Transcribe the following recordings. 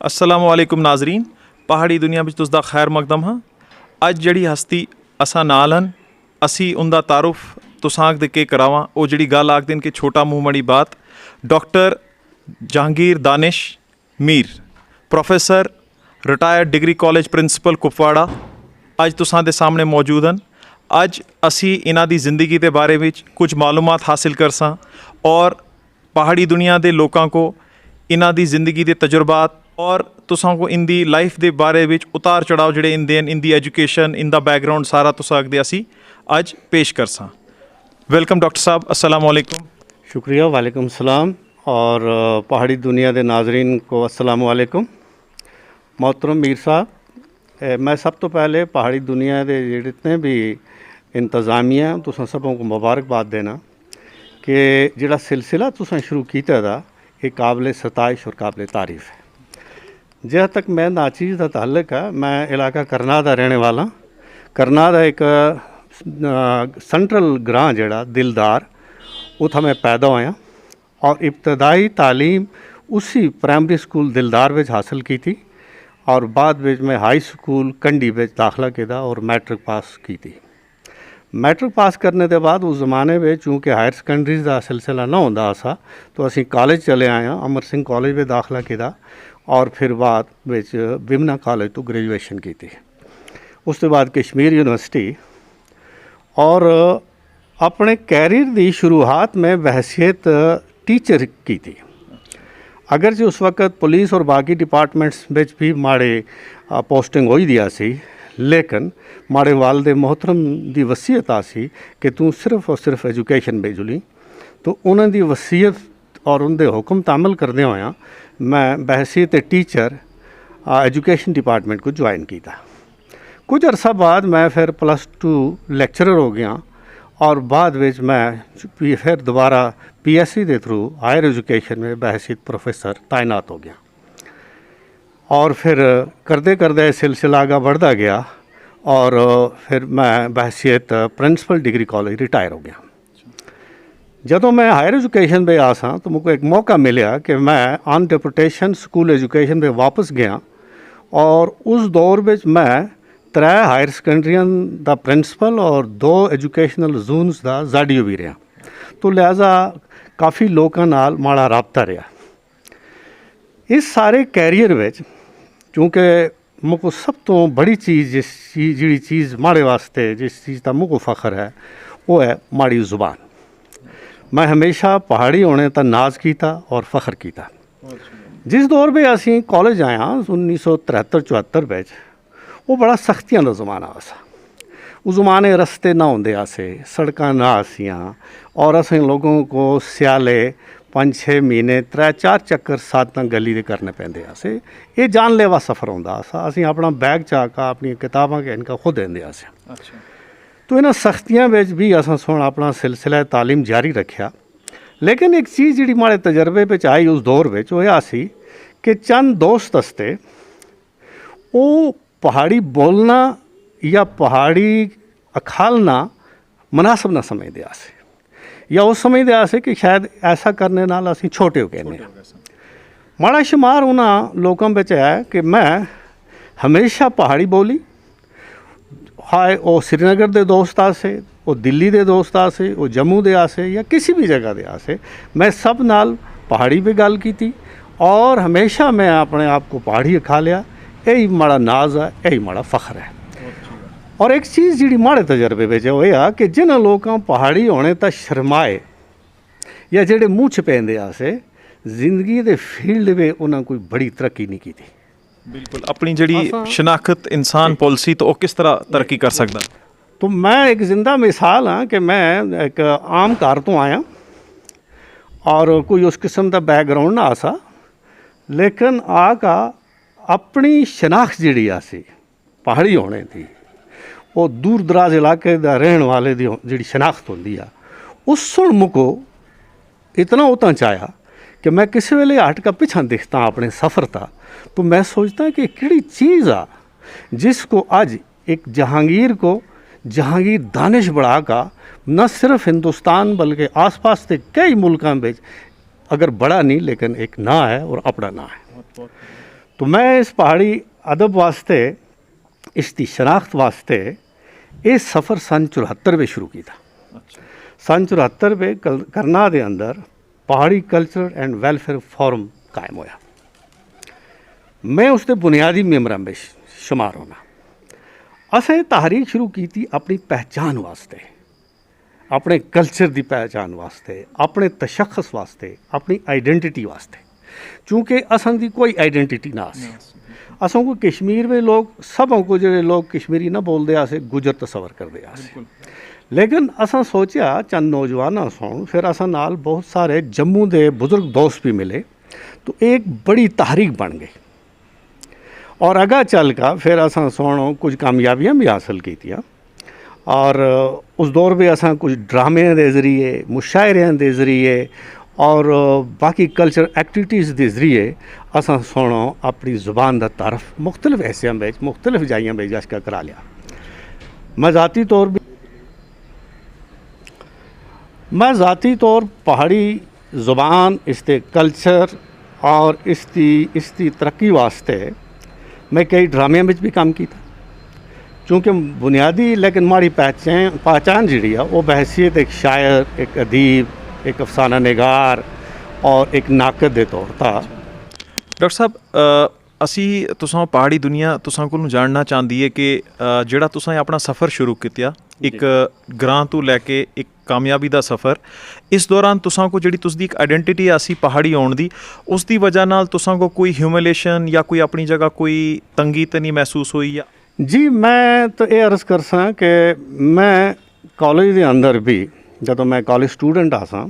अस्सलामु अलैकुम नाजरीन, पहाड़ी दुनिया ਵਿੱਚ तुसदा खैर मकदम हाँ। ਅੱਜ ਜਿਹੜੀ ਹਸਤੀ ਅਸਾਂ ਨਾਲ ਹਨ, ਅਸੀਂ ਉਹਦਾ ਤਾਰੁਫ ਤੁਸਾਂ ਦੇ ਕੇ ਕਰਾਵਾਂ। ਉਹ ਜਿਹੜੀ ਗੱਲ ਆਖਦੇ ਨੇ ਕਿ ਛੋਟਾ ਮੂੰਹ ਮੜੀ ਬਾਤ, doctor Jahangir Danish Mir, professor, retired degree college principal Kupwara, ਅੱਜ ਤੁਸਾਂ ਦੇ ਸਾਹਮਣੇ ਮੌਜੂਦ ਹਨ। ਅੱਜ ਅਸੀਂ ਇਹਨਾਂ ਦੀ ਜ਼ਿੰਦਗੀ ਦੇ ਬਾਰੇ ਵਿੱਚ ਕੁਝ ਮਾਲੂਮਾਤ ਹਾਸਿਲ ਕਰਸਾਂ ਔਰ ਪਹਾੜੀ ਦੁਨੀਆ ਦੇ ਲੋਕਾਂ ਕੋ ਇਹਨਾਂ ਦੀ ਜ਼ਿੰਦਗੀ ਦੇ ਤਜਰਬਾਤ और तुसां को इंदी लाइफ के बारे में उतार चढ़ाव जोड़े इंदे इंदी एजुकेशन इंदा बैकग्राउंड सारा तुसां अगदे असी अज पेश करसां। वेलकम डॉक्टर साहब, अस्सलाम वालेकुम। शुक्रिया, वालेकुम सलाम। और पहाड़ी दुनिया के नाजरीन को अस्सलाम वालेकुम। मोहतरम मीर साहब, मैं सब तो पहले पहाड़ी दुनिया के जितने भी इंतज़ामिया तुसां सबों को मुबारकबाद देना कि जिहड़ा सिलसिला तुसां शुरू किया था ये काबिल सताइश और काबिल तारीफ़ है। जहाँ तक मैं नाचीज़ का ताल्लुक है, मैं इलाका करनाह का रहने वाला। करनाह का एक सेंट्रल ग्रां जड़ा दिलदार, उत्थां मैं पैदा होया और इब्तदाई तालीम उसी प्राइमरी स्कूल दिलदार में हासिल की थी और बाद में मैं हाई स्कूल कंडी में दाखला किया और मैट्रिक पास की थी। मैट्रिक पास करने के बाद उस ज़माने में चूँकि हायर सेकेंडरीज़ का सिलसिला ना होंदा सा तो असी कॉलेज चले आए, अमर सिंह कॉलेज में दाखला किया और फिर बाद विच विमना कॉलेज तो ग्रेजुएशन की थी। उसके बाद कश्मीर यूनिवर्सिटी और अपने कैरियर की शुरुआत में बहसीत टीचर की थी। अगर जो उस वक़्त पुलिस और बाकी डिपार्टमेंट्स में भी माड़े पोस्टिंग हो दिया सी, लेकिन माड़े वालदे मोहतरम की वसीयत आसी कि तू सिर्फ और सिर्फ एजुकेशन भेजुली, तो उन्होंने वसीयत और उनके हुक्म तामल करदे होया मैं बहसीत टीचर एजुकेशन डिपार्टमेंट को ज्वाइन किया। कुछ अरसा बाद मैं फिर +2 लेक्चरर हो गया और बाद में मैं फिर दोबारा PSc के थ्रू हायर एजुकेशन में बहसीत प्रोफेसर तैनात हो गया और फिर करते करते सिलसिला आगे बढ़ता गया और फिर मैं बहसीत प्रिंसिपल डिग्री कॉलेज रिटायर हो गया। जदों मैं हायर एजुकेशन में आसा तो मुझको एक मौका मिला कि मैं ऑन डेपुटेशन स्कूल एजुकेशन में वापस गया और उस दौर में मैं 3 हायर सेकेंडरियां दा प्रिंसिपल और 2 एजुकेशनल जोन्स दा जाडियो भी रहा, तो लिहाजा काफ़ी लोगों नाल माड़ा राबता रहा। इस सारे कैरियर में चूँकि मुझको सब तो बड़ी चीज़ जी चीज़ माड़े वास्ते जिस चीज़ का मुझको फ़ख्र है वो है माड़ी ज़ुबान। मैं हमेशा पहाड़ी होने का नाज किया और फ़ख्र किया। जिस दौर में असी कॉलेज आया 1973-74 में, वो बड़ा सख्तियां का ज़माना सा। उस ज़माने रस्ते ना होंदे आसे, सड़कां ना आसियां और असें लोगों को स्याले 5-6 महीने 3-4 चक्कर साथ गली दे करने पैंदे आसे। ये जानलेवा सफ़र होंदा सा। असी अपना बैग चाका अपनी किताबां के इनका खुद देंदे आसे। अच्छा। तो इन्हां सख्तियां विच भी असां सुन अपना सिलसिला तालीम जारी रखा। लेकिन एक चीज़ जी माड़े तजर्बे में आई उस दौर में वो यह सी कि चंद दोस्त हस्ते वो पहाड़ी बोलना या पहाड़ी अखालना मुनासिब ना समझते आसे या उस समझते आसे कि शायद ऐसा करने नाल असीं छोटे हो गए। माड़ा शुमार उन्होंने लोगों में है कि मैं हमेशा पहाड़ी बोली, हाए वो श्रीनगर के दोस्त आसे, वो दिल्ली के दोस्त आसे, वो जम्मू के आसे या किसी भी जगह के आसे, मैं सब नाल पहाड़ी पे गल की थी और हमेशा मैं अपने आप को पहाड़ी खा लिया। यही माड़ा नाज है, यही माड़ा फ़ख्र है। और एक चीज़ जी माड़े तजर्बे में वो यह कि जिन लोगों पहाड़ी होने तक शर्माए या जेडे मूँह छपेंदे आसे जिंदगी के फील्ड में उन्हें कोई बड़ी तरक्की नहीं की थी। बिल्कुल, अपनी जी शनाख्त इंसान पॉलिसी तो किस तरह तरक्की कर सकता। तो मैं एक जिंदा मिसाल हाँ कि मैं एक आम घर तो आया और कोई उस किस्म का बैकग्राउंड ना आसा, लेकिन आका अपनी शनाख्त जी आसी पहाड़ी होने की, वो दूर दराज इलाके का रहने वाले की जी शनाख्त होंगी आ, उस सुन मुको इतना उतना चाया कि मैं किसी वेले हट का पिछा दिखता अपने सफ़र था, तो मैं सोचता कि किहड़ी चीज़ आ जिसको आज एक जहांगीर को जहांगीर दानिश बढ़ा का न सिर्फ हिंदुस्तान बल्कि आसपास के कई मुल्कों में अगर बड़ा नहीं लेकिन एक ना है और अपना ना है। तो मैं इस पहाड़ी अदब वास्ते इसकी शनाख्त वास्ते ये सफ़र सन 74 में शुरू किया। सन 74 में करनाल के अंदर पहाड़ी कल्चर एंड वेलफेयर फोरम कायम होया। मैं उसके बुनियादी मेंबरां में शुमार होना। असें तहरीक शुरू की थी अपनी पहचान वास्ते, अपने कल्चर की पहचान वास्ते, अपने तशख्स वास्ते, अपनी आइडेंटिटी वास्ते। चूँकि असां दी कोई आइडेंटिटी ना सी, असां को कश्मीर में लोग सबों को जो लोग कश्मीरी ना बोलते आसे गुजर तस्वर करते आसे। लेकिन असां सोचा चंद नौजवान सुन, फिर असां नाल बहुत सारे जम्मू के बुजुर्ग दोस्त भी मिले, तो एक बड़ी तहरीक बन गई। और अगा चल का फिर असां सुनो कुछ कामयाबियां भी हासिल कीतियां। और उस दौर में असां कुछ ड्रामे के जरिए, मुशायरियां के जरिए और बाकी कल्चर एक्टिविटीज़ के जरिए असां सुनो अपनी ज़ुबान का तारफ मुख्तलिफ हिस्सों में मुख्तलिफ जाइयां में जाके करा लिया। मैं ज़ाती तौर पहाड़ी ज़ुबान, इसके कल्चर और इसकी तरक्की वास्ते मैं कई ड्रामे में भी काम किया। चूँकि बुनियादी लेकिन माड़ी पहचान जी है वो बहसीत एक शायर, एक अदीब, एक अफसाना निगार और एक नाकद के तौर था। डॉक्टर साहब असी तुसां पहाड़ी दुनिया तुसां कोलों जानना चाहती है कि जिहड़ा तुसां अपना सफ़र शुरू किया एक ग्रां तो लैके एक कामयाबी का सफ़र, इस दौरान तुसां को जिहड़ी तुसदी एक आइडेंटिटी आसी पहाड़ी आउण दी, उस दी वजह नाल तुसां को कोई ह्यूमिलेशन या कोई अपनी जगह कोई तंगी तो नहीं महसूस हुई? या जी मैं तो ये अर्ज़ कर सा कि मैं कॉलेज के अंदर भी जदों मैं कॉलेज स्टूडेंट आसा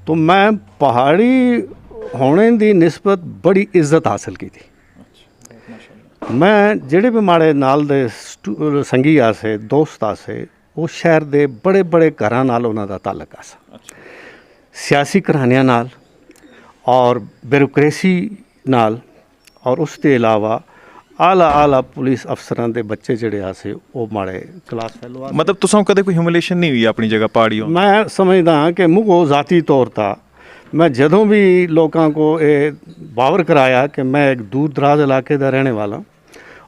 तो मैं पहाड़ी होने की निस्बत बड़ी इज्जत हासिल की थी। मैं जेड़े भी माड़े नाल दे संगी आसे दोस्त आसे वो शहर दे बड़े बड़े घरां नाल उन्हां दा ताल्लुक आसा, सियासी घरानियां नाल और ब्यूरोक्रेसी नाल, और उसके अलावा आला पुलिस अफसरां दे बच्चे जेड़े आसे वो माड़े क्लास फेलो। मतलब तुसां कदे कोई ह्यूमिलेशन नहीं हुई अपनी जगह पहाड़ी होने? मैं समझदा हाँ कि मुझको ज़ाती तौर था मैं जदों भी लोगों को ये बावर कराया कि मैं एक दूर दराज इलाके का रहने वाला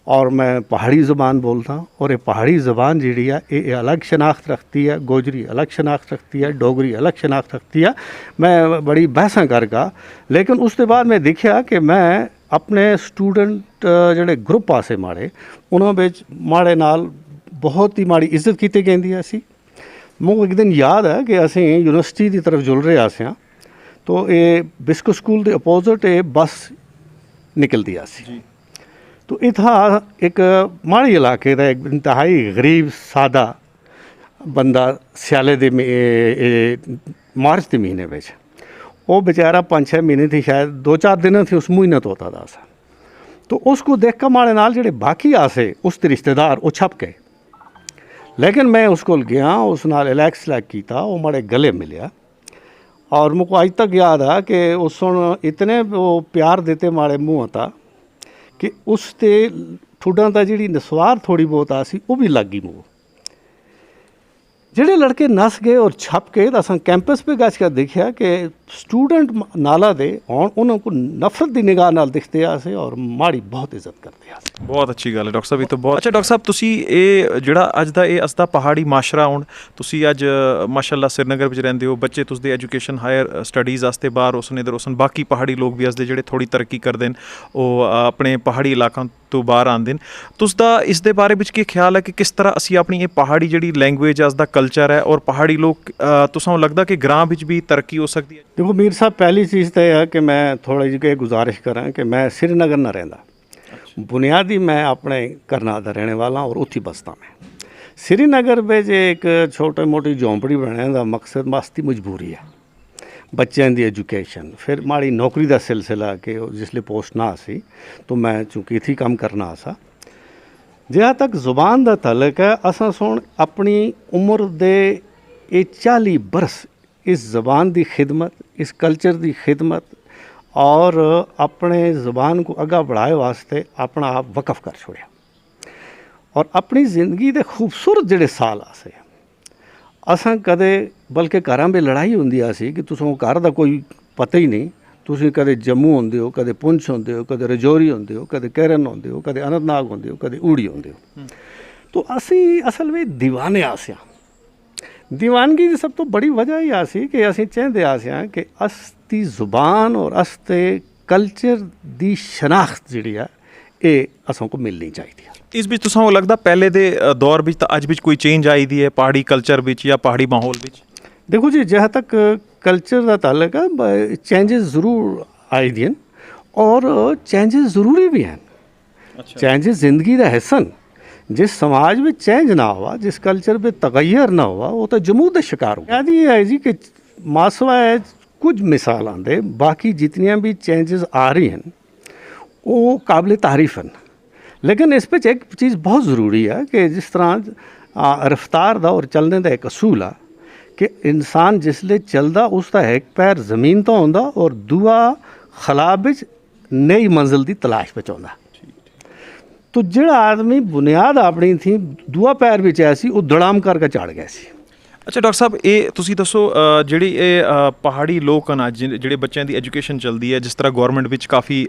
और मैं पहाड़ी ज़ुबान बोलता हूँ, और ये पहाड़ी ज़ुबान जी है ये अलग शनाख्त रखती है, गोजरी अलग शनाख्त रखती है, डोगरी अलग शनाख्त रखती है। मैं बड़ी बहसा करगा, लेकिन उसके बाद मैं देखा कि मैं अपने स्टूडेंट जोड़े ग्रुप आसे माड़े उन्होंने माड़े नाल बहुत ही माड़ी इज्जत की गई सी। मुझे एक दिन याद है कि असी यूनिवर्सिटी की तरफ जुल रहे आसे, तो ये बिस्को स्कूल के अपोजिट ये बस निकलती आसी। तो इतना एक माड़ी इलाके का एक इंतहाई गरीब सादा बंदा स्याले दे मार्च के महीने में वो बेचारा 5-6 महीने थी, शायद 2-4 दिन थी उस महीने तो होता था सा। तो उसको देख कर माड़े नाल जेड़े बाकी आसे उसके रिश्तेदार वो छप गए। लेकिन मैं उसको गया, उस नाल रिलैक्स किया, वो माड़े गले मिलिया और मुझको अज तक याद है कि उस इतने वो प्यार देते माड़े मुँह था कि उसते ठुड्डां दा जिहड़ी नसवार थोड़ी बहुत आसी वो भी लग गई मुँह। जेड़े लड़के नस गए और छप गए तो असां कैंपस पे गज कर देखा कि स्टूडेंट नाला दे और उन्होंने को नफरत की निगाह नाल दिखते आसे और माड़ी बहुत इज्जत करते आसे। बहुत अच्छी गल है डॉक्टर साहब, ये तो बहुत अच्छा। डॉक्टर साहब तुसी ये जिहड़ा अज दा ये असदा पहाड़ी माशरा हुण तुसी अज माशाअल्लाह श्रीनगर विच रहिंदे हो, बच्चे तुसदे एजुकेशन हायर स्टडीज़ आस्ते बाहर होसन इधर होसन, बाकी पहाड़ी लोग भी असदे जेह्ड़े थोड़ी तरक्की करदे न ओह् अपने पहाड़ी इलाकों तो बाहर आंदे न। तुसदा इस दे बारे विच केह् ख्याल है कि किस तरह असी अपनी ये पहाड़ी जिहड़ी लैंग्वेज असदा कल्चर है और पहाड़ी लोग तुसां लगदा कि ग्रां विच भी तरक्की हो सकदी है? देखो मीर साहब, पहली चीज़ तो यह है कि मैं थोड़ी जी गुजारिश करा कि मैं श्रीनगर ना रहंदा। बुनियादी मैं अपने करनाल का रहने वाला और उत्थी बसता मैं। श्रीनगर में जो एक छोटी मोटी झोंपड़ी बनाने का मकसद मस्ती मजबूरी है, बच्चों की एजुकेशन, फिर माड़ी नौकरी का सिलसिला कि जिसले पोस्ट ना सी तो मैं चूँकि इत्थी काम करना सा। जहाँ तक जुबान का तलक है, असां सुन अपनी उम्र दे 40 बरस इस ज़बान की खिदमत, इस कल्चर की खिदमत और अपने ज़बान को अगा बढ़ाए वास्ते अपना आप वक़फ़ कर छोड़िया। और अपनी ज़िंदगी के खूबसूरत जिहड़े साल आसे असां कदे बल्कि घरां में लड़ाई होंदी आसी कि तुसां घर दा कोई पता ही नहीं, ਤੁਸੀਂ ਕਦੇ ਜੰਮੂ ਹੁੰਦੇ ਹੋ, ਕਦੇ ਪੁੰਛ ਹੁੰਦੇ ਹੋ, ਕਦੇ ਰਜੌਰੀ ਹੁੰਦੇ ਹੋ, ਕਦੇ ਕੈਰਨ ਹੁੰਦੇ ਹੋ, ਕਦੇ ਅਨੰਤਨਾਗ ਹੁੰਦੇ ਹੋ, ਕਦੇ ਊੜੀ ਹੁੰਦੇ ਹੋ। ਤੋ ਅਸੀਂ ਅਸਲ ਵਿੱਚ ਦੀਵਾਨੇ ਆਸਿਆ। ਦੀਵਾਨਗੀ ਦੀ ਸਭ ਤੋਂ ਬੜੀ ਵਜ੍ਹਾ ਇਹ ਆ ਸੀ ਕਿ ਅਸੀਂ ਚਾਹੁੰਦੇ ਆਸਿਆ ਕਿ ਅਸ ਦੀ ਜ਼ੁਬਾਨ ਔਰ ਅਸ ਦੇ ਕਲਚਰ ਦੀ ਸ਼ਨਾਖਤ ਜਿਹੜੀ ਆ ਇਹ ਅਸਾਂ ਕੋ ਮਿਲਣੀ ਚਾਹੀਦੀ ਹੈ। ਇਸ ਵਿੱਚ ਤੁਹਾਨੂੰ ਲੱਗਦਾ ਪਹਿਲੇ ਦੇ ਦੌਰ ਵਿੱਚ ਤਾਂ ਅੱਜ ਵਿੱਚ ਕੋਈ ਚੇਂਜ ਆਈ ਦੀ ਹੈ ਪਹਾੜੀ ਕਲਚਰ ਵਿੱਚ ਜਾਂ ਪਹਾੜੀ ਮਾਹੌਲ ਵਿੱਚ? देखो जी, जहाँ तक कल्चर का ताल्लुक है, चेंजेस ज़रूर आई दी और चेंजेस ज़रूरी भी हैं। चेंजेस ज़िंदगी का हिस्सा न। जिस समाज में चेंज ना हुआ, जिस कल्चर में तगैर ना हुआ, वो तो जमूद का शिकार हो। याद ये है जी कि मासवा है कुछ मिसाल आंदे, बाकी जितनियाँ भी चेंजेस आ रही हैं वो काबिल तारीफ़ हैं। लेकिन इस पर एक चीज़ बहुत ज़रूरी है कि जिस तरह रफ्तार का और चलने का एक असूल है कि इंसान जिसले चलदा उसका एक पैर ज़मीन तो होंदा और दूआ खला विच नई मंजिल की तलाश में चाहता। तो जिहड़ा आदमी बुनियाद अपनी थी दूआ पैर विच ऐसी वो धड़ाम करके चढ़ गया सी। ਅੱਛਾ ਡਾਕਟਰ ਸਾਹਿਬ, ਇਹ ਤੁਸੀਂ ਦੱਸੋ ਜਿਹੜੀ ਇਹ ਪਹਾੜੀ ਲੋਕ ਹਨ ਅੱਜ ਜਿਹੜੇ ਬੱਚਿਆਂ ਦੀ ਐਜੂਕੇਸ਼ਨ ਚੱਲਦੀ ਹੈ, ਜਿਸ ਤਰ੍ਹਾਂ ਗੌਰਮੈਂਟ ਵਿੱਚ ਕਾਫੀ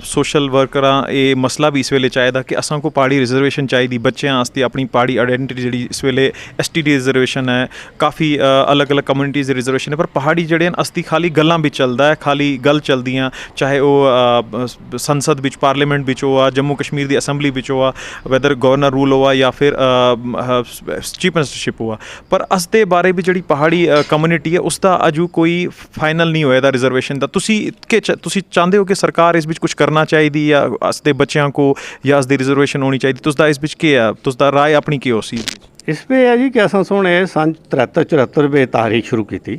ਸੋਸ਼ਲ ਵਰਕਰਾਂ ਇਹ ਮਸਲਾ ਵੀ ਇਸ ਵੇਲੇ ਚਾਹੀਦਾ ਕਿ ਅਸਾਂ ਕੋ ਪਹਾੜੀ ਰਿਜ਼ਰਵੇਸ਼ਨ ਚਾਹੀਦੀ ਬੱਚਿਆਂ ਵਾਸਤੇ, ਆਪਣੀ ਪਹਾੜੀ ਆਇਡੈਂਟੀਟੀ ਜਿਹੜੀ ਇਸ ਵੇਲੇ STD ਰਿਜ਼ਰਵੇਸ਼ਨ ਹੈ, ਕਾਫੀ ਅਲੱਗ-ਅਲੱਗ ਕਮਿਊਨਿਟੀਜ਼ ਦੀ ਰਿਜ਼ਰਵੇਸ਼ਨ ਹੈ, ਪਰ ਪਹਾੜੀ ਜਿਹੜੇ ਹਨ ਅਸਤੀ ਖਾਲੀ ਗੱਲਾਂ ਵਿੱਚ ਚੱਲਦਾ ਹੈ, ਖਾਲੀ ਗੱਲ ਚੱਲਦੀਆਂ, ਚਾਹੇ ਉਹ ਸੰਸਦ ਵਿੱਚ ਪਾਰਲੀਮੈਂਟ ਵਿੱਚ ਹੋ ਆ, ਜੰਮੂ ਕਸ਼ਮੀਰ ਦੀ ਅਸੈਂਬਲੀ ਵਿੱਚ ਹੋ ਆ, ਵੈਦਰ ਗਵਰਨਰ ਰੂਲ ਹੋਆ ਜਾਂ ਫਿਰ ਚੀਫ ਮਿਨਿਸਟਰਸ਼ਿਪ ਹੋਆ, ਪਰ ਉਸ ਦੇ ਬਾਰੇ ਵੀ ਜਿਹੜੀ ਪਹਾੜੀ ਕਮਿਊਨਿਟੀ ਹੈ ਉਸ ਦਾ ਅਜੂ ਕੋਈ ਫਾਈਨਲ ਨਹੀਂ ਹੋਇਆ ਦਾ ਰਿਜ਼ਰਵੇਸ਼ਨ ਦਾ। ਤੁਸੀਂ ਚਾਹੁੰਦੇ ਹੋ ਕਿ ਸਰਕਾਰ ਇਸ ਵਿੱਚ ਕੁਝ ਕਰਨਾ ਚਾਹੀਦੀ ਜਾਂ ਉਸ ਦੇ ਬੱਚਿਆਂ ਕੋ ਜਾਂ ਉਸ ਦੀ ਰਿਜ਼ਰਵੇਸ਼ਨ ਹੋਣੀ ਚਾਹੀਦੀ? ਤੁਸਦਾ ਇਸ ਵਿੱਚ ਕੀ ਹੈ, ਤੁਸਦਾ ਰਾਏ ਆਪਣੀ ਕੀ ਹੋ ਸੀ? इस पे है जी कि असां सोने सन 73-74 में तारीख शुरू की थी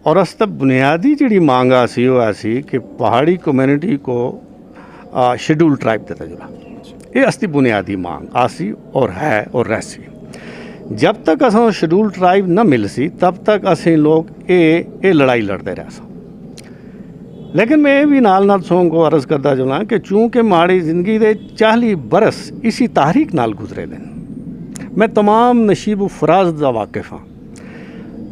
और अस तक बुनियादी जी मांग आसी वो ऐसी कि पहाड़ी कम्यूनिटी को शेड्यूल ट्राइब का तजुर्बा, ये असली बुनियादी मांग आसी और है और रहसी। जब तक असां शेड्यूल ट्राइब न मिल सी तब तक असीं लोग ये लड़ाई लड़ते रह सा। लेकिन मैं भी नाल सों को अर्ज़ करता चला कि चूँकि माड़ी जिंदगी के 40 बरस इसी तारीख नाल गुजरे दिन, मैं तमाम नशीब फराज का वाकिफ़ हाँ।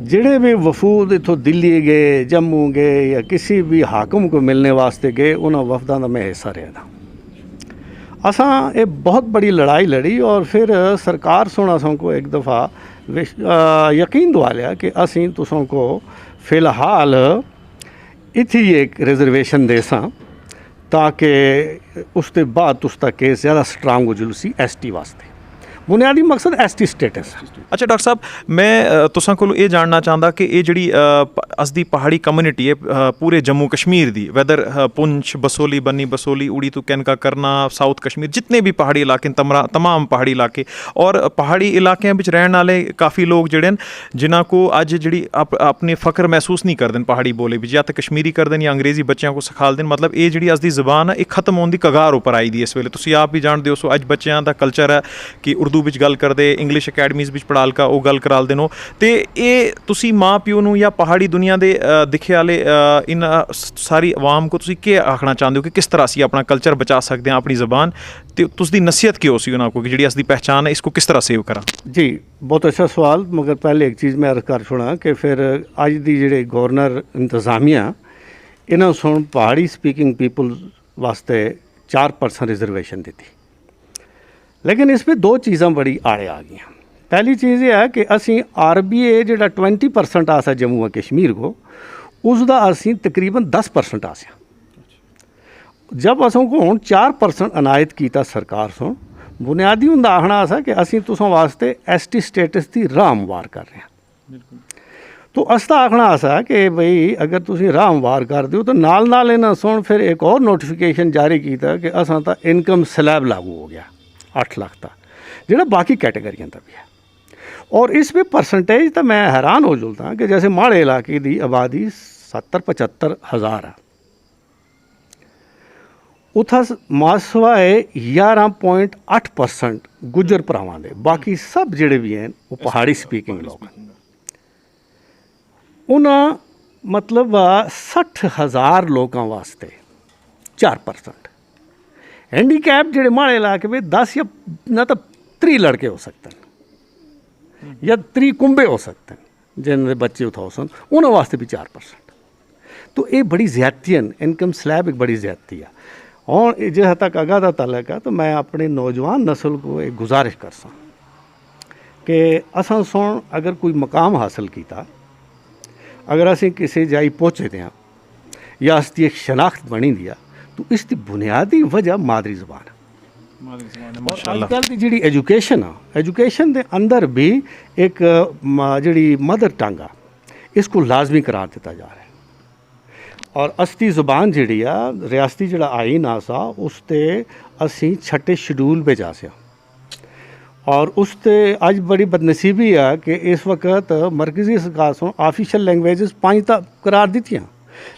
जिहड़े भी वफूद इतों दिल्ली गए, जम्मू गए या किसी भी हाकम को मिलने वास्ते गए, उन्होंने वफदा का मैं हिस्सा रहा था। असां ये बहुत बड़ी लड़ाई लड़ी और फिर सरकार सोना असां को एक दफ़ा यकीन दवा लिया कि असीं तुसां को फ़िलहाल इत्थी एक रिजर्वेशन दे सां ताकि उसके बाद उसका केस ज़्यादा स्ट्रांग हो जुलसी ST वास्ते। बुनियादी मकसद ST स्टेटस। अच्छा डॉक्टर साहब, मैं तुसां कोलों ये जानना चाहता कि ये जिहड़ी अस दी पहाड़ी कम्यूनिटी है पूरे जम्मू कश्मीर दी, वैदर पुंछ, बसोली, बन्नी बसोली, उड़ी तो कैनका करना, साउथ कश्मीर, जितने भी पहाड़ी इलाके तमाम पहाड़ी इलाके और पहाड़ी इलाकों में रहने वाले काफ़ी लोग जिहड़े न जिन्हां को अज जिहड़ी अपने फ़ख्र महसूस नहीं करते पहाड़ी बोले भी, या तो कश्मीरी करते या अंग्रेज़ी बच्चों को सिखाल देन। मतलब ये जिहड़ी अस दी ज़बान है ये खत्म होने की कगार उपर आई दी इस वेले। तुसीं आप भी जानते हो, सो अज बच्चों का कल्चर है कि उर्दू ਵਿੱਚ ਗੱਲ ਕਰਦੇ, ਇੰਗਲਿਸ਼ ਅਕੈਡਮੀਜ਼ ਵਿੱਚ ਪੜ੍ਹਾਲ ਕਾ ਉਹ ਗੱਲ ਕਰਾਲਦੇ ਨੋ। ਤੇ ਇਹ ਤੁਸੀਂ ਮਾਂ ਪਿਓ ਨੂੰ ਜਾਂ ਪਹਾੜੀ ਦੁਨੀਆ ਦੇ ਦਿਖੇ ਵਾਲੇ ਇਨ ਸਾਰੀ ਆਵਾਮ ਕੋ ਤੁਸੀਂ ਕੀ ਆਖਣਾ ਚਾਹੁੰਦੇ ਹੋ ਕਿ ਕਿਸ ਤਰ੍ਹਾਂ ਅਸੀਂ ਆਪਣਾ ਕਲਚਰ ਬਚਾ ਸਕਦੇ ਹਾਂ, ਆਪਣੀ ਜ਼ਬਾਨ, ਤੇ ਤੁਸੀਂ ਦੀ ਨਸੀਹਤ ਕੀ ਹੋ ਸੀ ਉਹਨਾਂ ਕੋ ਕਿ ਜਿਹੜੀ ਅਸਲੀ ਪਹਿਚਾਨ ਹੈ इसको किस तरह सेव करा? जी, बहुत अच्छा सवाल। मगर पहले एक चीज़ मैं अर्ज़ कर छोड़ा कि फिर अज दी जिहड़े गवर्नर इंतजामिया इन्हों सुन पहाड़ी स्पीकिंग पीपल वास्ते 4% रिजर्वेशन दी थी। लेकिन इस पर दो चीज़ां बड़ी आड़े आ गई। पहली चीज़ ये है कि असी RBA जिहड़ा 20% आसा जम्मू और कश्मीर को, उसका असी तकरीबन 10% आसिया। जब असों को हुण 4% अनायत किया सरकार सो, बुनियादी उनका आखना ऐसा कि असी तुसां वास्ते ST स्टेटस की राह हमवार कर रहे हैं। तो असदा आखना ऐसा है कि बई अगर तुसीं राह हमवार कर दो तो नाल नाल इन्हां सुन फिर एक और नोटिफिकेशन जारी किया कि असां ता इनकम स्लैब लागू हो गया 8 लाख का, जोड़ा बाकी कैटेगरियां का भी है। और इस पे परसेंटेज तो मैं हैरान हो जुलता कि जैसे माड़े इलाके की आबादी 70-75 हज़ार है, उत्था मासवाए 11.8% गुजर भरावां दे, बाकी सब जिहड़े भी हैं वो पहाड़ी स्पीकिंग लोग हैं। उन्हां मतलब 60,000 लोगों वास्ते 4%। हैंडीकैप जिहड़े माड़े इलाके में 10 या ना तो 3 लड़के हो सकते हैं या 3 कुंबे हो सकते हैं जिन्हें बच्चे उठाओ सन, उन्होंने वास्ते भी 4%। तो ये बड़ी ज़्यादतियां इनकम स्लैब एक बड़ी ज़्यादती है। और जहाँ तक अगा का तलक है तो मैं अपनी नौजवान नस्ल को एक गुजारिश कर सा कि असां सोन अगर कोई मकाम हासिल किया, अगर असीं किसी जाई पहुँचे दें या इसकी एक शनाख्त बनी दिया, तो इसकी बुनियादी वजह मादरी ज़बान है। अजकल की जी एजुकेशन आ, एजुकेशन के अंदर भी एक जी मदर टंग आ, इसको लाजमी करार दिता जा रहा है। और असली ज़ुबान जी आ रियासती जड़ा आइन आसा उसते असी छठे शेड्यूल पे जा से, और उसते अज बड़ी बदनसीबी है कि इस वक्त मरकज़ी सरकार से ऑफिशियल लैंग्वेजेस 5 करार दी,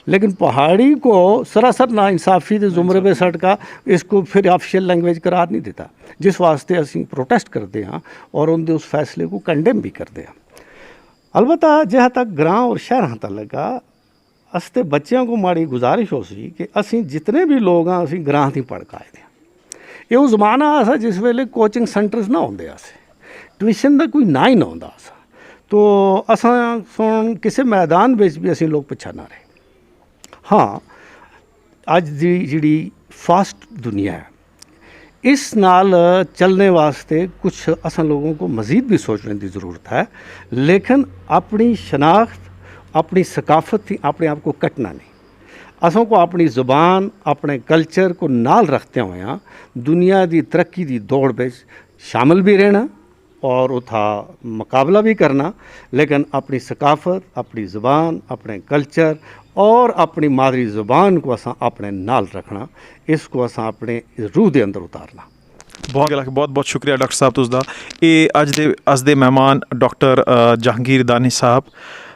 लेकिन पहाड़ी को सरासर नाइंसाफ़ी के जुमरे पे सटका इसको फिर ऑफिशियल लैंग्वेज करार नहीं देता, जिस वास्ते असी प्रोटेस्ट करते हैं और उनके उस फैसले को कंडेम भी करते हैं। अलबत्ता जहाँ तक ग्रां और शहर तक असते बच्चों को माड़ी गुजारिश हो सी कि असी जितने भी लोग हैं असी ग्रां ही पढ़ के आए थे। ये वो जमाना आसा जिस वेले कोचिंग सेंटर्स ना होंगे, ट्यूशन का कोई ना ही ना होंदा सा, तो असा सुन किसी मैदान में भी असी लोग पिछा ना रहे। हाँ, अज दी जी फास्ट दुनिया है, इस नाल चलने वास्ते कुछ असा लोगों को मज़ीद भी सोचने की ज़रूरत है, लेकिन अपनी शनाख्त अपनी सकाफत थी अपने आप को कटना नहीं। असों को अपनी ज़ुबान अपने कल्चर को नाल रखते हुए दुनिया की तरक्की की दौड़ में शामिल भी रहना और उथा मुकाबला भी करना, लेकिन अपनी सकाफत अपनी ज़ुबान अपने कल्चर और अपनी मादरी ज़ुबान को असा अपने नाल रखना, इसको असा अपने रूह के अंदर उतारना। बहुत बहुत शुक्रिया डॉक्टर साहब तुसदा। ये अज दे मेहमान डॉक्टर जहांगीर दानिश साहब,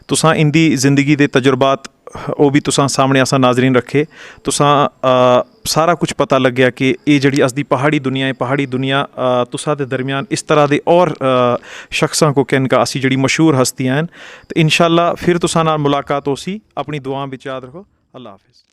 तुसां इंदी ज़िंदगी दे तजुर्बात वो भी तुसां सामने असां नाजरीन रखे, तुसां सारा कुछ पता लग गया कि ये जड़ी अस दी पहाड़ी दुनिया है, पहाड़ी दुनिया तुसा दे दरमियान इस तरह दे और शख्सां को कहन का असी जड़ी मशहूर हस्तियां हैं। तो इंशाल्लाह फिर तुसां नाल मुलाकात होसी। अपनी दुआं विच याद रखो। अल्लाह हाफिज़।